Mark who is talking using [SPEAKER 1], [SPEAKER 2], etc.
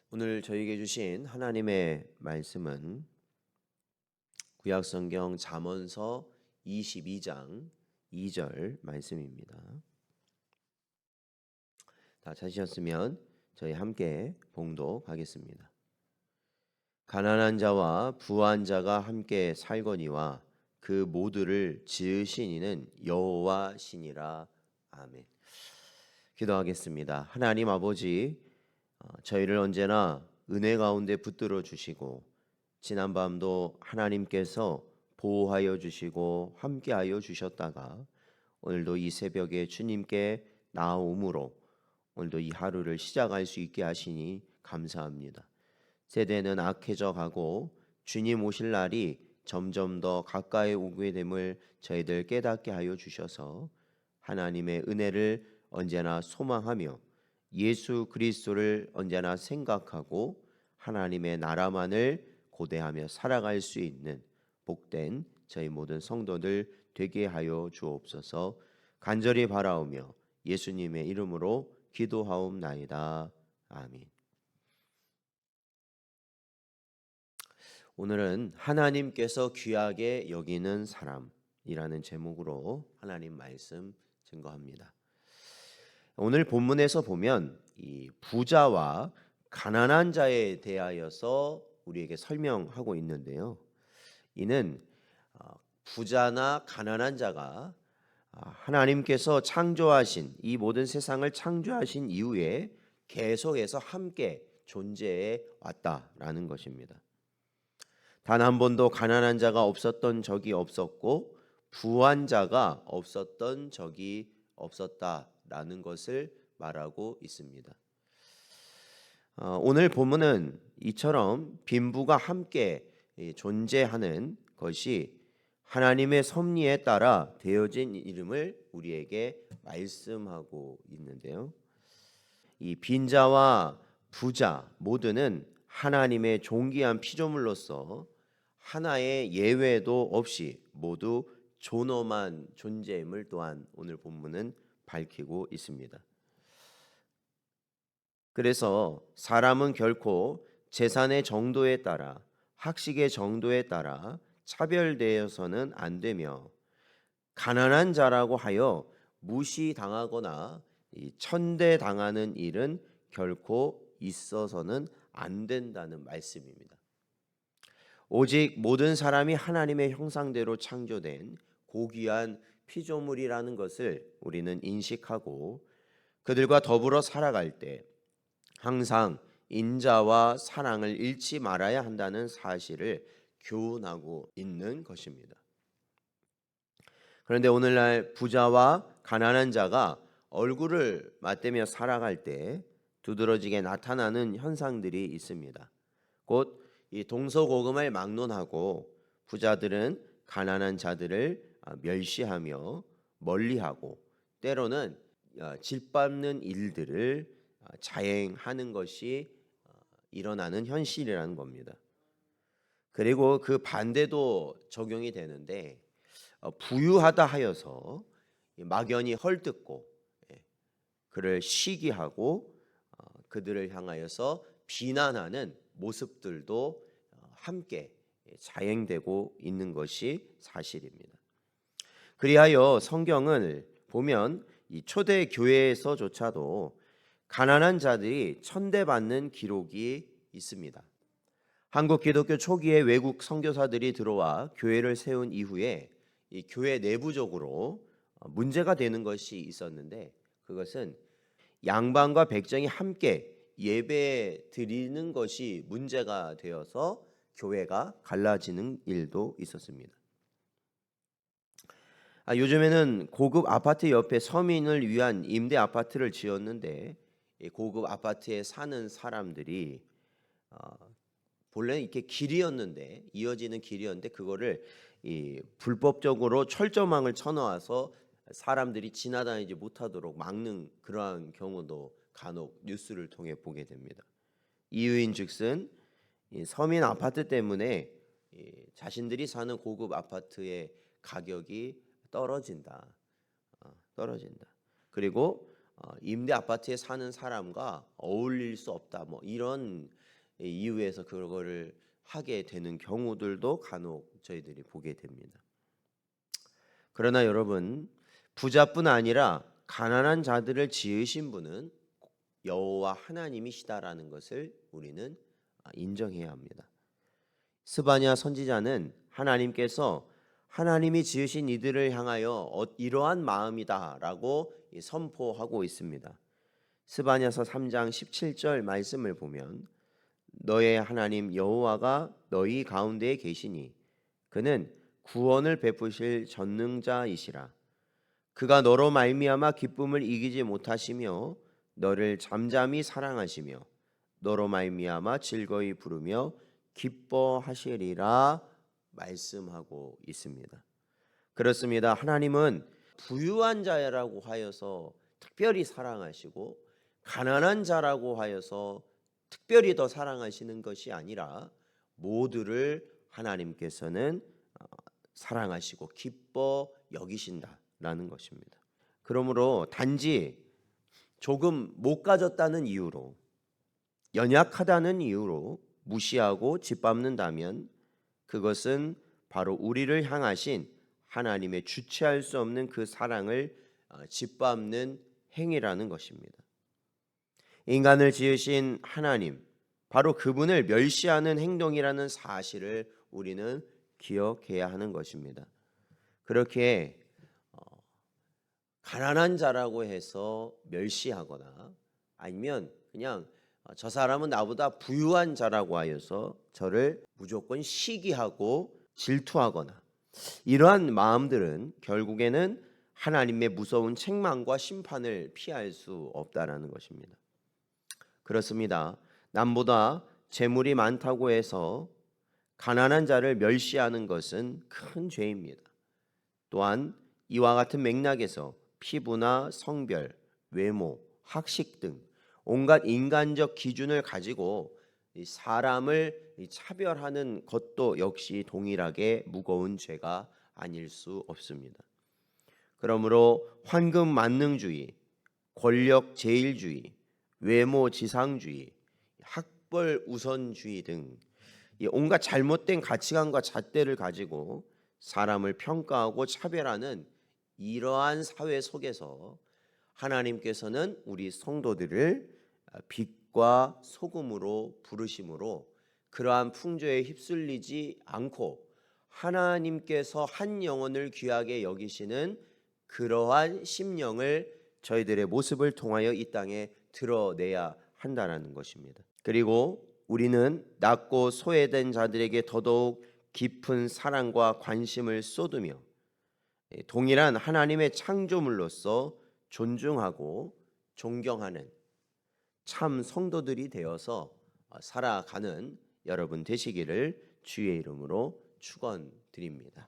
[SPEAKER 1] 오늘 저에게 주신 하나님의 말씀은 구약성경 잠언서 22장 2절 말씀입니다. 다 찾으셨으면 저희 함께 봉독하겠습니다. 가난한 자와 부한 자가 함께 살거니와 그 모두를 지으신 이는 여호와시니라. 아멘. 기도하겠습니다. 하나님 아버지, 저희를 언제나 은혜 가운데 붙들어 주시고 지난밤도 하나님께서 보호하여 주시고 함께하여 주셨다가 오늘도 이 새벽에 주님께 나아옴으로 오늘도 이 하루를 시작할 수 있게 하시니 감사합니다. 세대는 악해져 가고 주님 오실 날이 점점 더 가까이 오게 됨을 저희들 깨닫게 하여 주셔서 하나님의 은혜를 언제나 소망하며 예수 그리스도를 언제나 생각하고 하나님의 나라만을 고대하며 살아갈 수 있는 복된 저희 모든 성도들 되게 하여 주옵소서. 간절히 바라오며 예수님의 이름으로 기도하옵나이다. 아멘. 오늘은 하나님께서 귀하게 여기는 사람이라는 제목으로 하나님 말씀 증거합니다. 오늘 본문에서 보면 이 부자와 가난한 자에 대하여서 우리에게 설명하고 있는데요. 이는 부자나 가난한 자가 하나님께서 창조하신 이 모든 세상을 창조하신 이후에 계속해서 함께 존재해 왔다라는 것입니다. 단 한 번도 가난한 자가 없었던 적이 없었고 부한 자가 없었던 적이 없었다라는 것을 말하고 있습니다. 오늘 본문은 이처럼 빈부가 함께 존재하는 것이 하나님의 섭리에 따라 되어진 이름을 우리에게 말씀하고 있는데요. 이 빈자와 부자 모두는 하나님의 존귀한 피조물로서 하나의 예외도 없이 모두 존엄한 존재임을 또한 오늘 본문은 밝히고 있습니다. 그래서 사람은 결코 재산의 정도에 따라 학식의 정도에 따라 차별되어서는 안 되며 가난한 자라고 하여 무시당하거나 천대당하는 일은 결코 있어서는 안 된다는 말씀입니다. 오직 모든 사람이 하나님의 형상대로 창조된 고귀한 피조물이라는 것을 우리는 인식하고 그들과 더불어 살아갈 때 항상 인자와 사랑을 잃지 말아야 한다는 사실을 교훈하고 있는 것입니다. 그런데 오늘날 부자와 가난한 자가 얼굴을 맞대며 살아갈 때 두드러지게 나타나는 현상들이 있습니다. 곧 이 동서고금을 막론하고 부자들은 가난한 자들을 멸시하며 멀리하고 때로는 짓밟는 일들을 자행하는 것이 일어나는 현실이라는 겁니다. 그리고 그 반대도 적용이 되는데 부유하다 하여서 막연히 헐뜯고 그를 시기하고 그들을 향하여서 비난하는 모습들도 함께 자행되고 있는 것이 사실입니다. 그리하여 성경을 보면 이 초대 교회에서조차도 가난한 자들이 천대받는 기록이 있습니다. 한국 기독교 초기에 외국 선교사들이 들어와 교회를 세운 이후에 이 교회 내부적으로 문제가 되는 것이 있었는데 그것은 양반과 백정이 함께 예배 드리는 것이 문제가 되어서 교회가 갈라지는 일도 있었습니다. 요즘에는 고급 아파트 옆에 서민을 위한 임대 아파트를 지었는데 이 고급 아파트에 사는 사람들이 본래는 이렇게 길이었는데 이어지는 길이었는데 그거를 이 불법적으로 철조망을 쳐놓아서 사람들이 지나다니지 못하도록 막는 그러한 경우도 간혹 뉴스를 통해 보게 됩니다. 이유인즉슨 서민 아파트 때문에 자신들이 사는 고급 아파트의 가격이 떨어진다. 그리고 임대 아파트에 사는 사람과 어울릴 수 없다. 뭐 이런 이유에서 그거를 하게 되는 경우들도 간혹 저희들이 보게 됩니다. 그러나 여러분, 부자뿐 아니라 가난한 자들을 지으신 분은 여호와 하나님이시다라는 것을 우리는 인정해야 합니다. 스바냐 선지자는 하나님께서 하나님이 지으신 이들을 향하여 이러한 마음이다라고 선포하고 있습니다. 스바냐서 3장 17절 말씀을 보면 너의 하나님 여호와가 너희 가운데에 계시니 그는 구원을 베푸실 전능자이시라. 그가 너로 말미암아 기쁨을 이기지 못하시며 너를 잠잠히 사랑하시며 너로 말미암아 즐거이 부르며 기뻐하시리라 말씀하고 있습니다. 그렇습니다. 하나님은 부유한 자라고 하여서 특별히 사랑하시고 가난한 자라고 하여서 특별히 더 사랑하시는 것이 아니라 모두를 하나님께서는 사랑하시고 기뻐 여기신다라는 것입니다. 그러므로 단지 조금 못 가졌다는 이유로, 연약하다는 이유로 무시하고 짓밟는다면 그것은 바로 우리를 향하신 하나님의 주체할 수 없는 그 사랑을 짓밟는 행위라는 것입니다. 인간을 지으신 하나님, 바로 그분을 멸시하는 행동이라는 사실을 우리는 기억해야 하는 것입니다. 그렇게 가난한 자라고 해서 멸시하거나 아니면 그냥 저 사람은 나보다 부유한 자라고 하여서 저를 무조건 시기하고 질투하거나 이러한 마음들은 결국에는 하나님의 무서운 책망과 심판을 피할 수 없다라는 것입니다. 그렇습니다. 남보다 재물이 많다고 해서 가난한 자를 멸시하는 것은 큰 죄입니다. 또한 이와 같은 맥락에서 피부나 성별, 외모, 학식 등 온갖 인간적 기준을 가지고 사람을 차별하는 것도 역시 동일하게 무거운 죄가 아닐 수 없습니다. 그러므로 황금 만능주의, 권력 제일주의, 외모 지상주의, 학벌 우선주의 등 온갖 잘못된 가치관과 잣대를 가지고 사람을 평가하고 차별하는 이러한 사회 속에서 하나님께서는 우리 성도들을 빛과 소금으로 부르심으로 그러한 풍조에 휩쓸리지 않고 하나님께서 한 영혼을 귀하게 여기시는 그러한 심령을 저희들의 모습을 통하여 이 땅에 드러내야 한다는 것입니다. 그리고 우리는 낮고 소외된 자들에게 더더욱 깊은 사랑과 관심을 쏟으며 동일한 하나님의 창조물로서 존중하고 존경하는 참 성도들이 되어서 살아가는 여러분 되시기를 주의 이름으로 축원드립니다.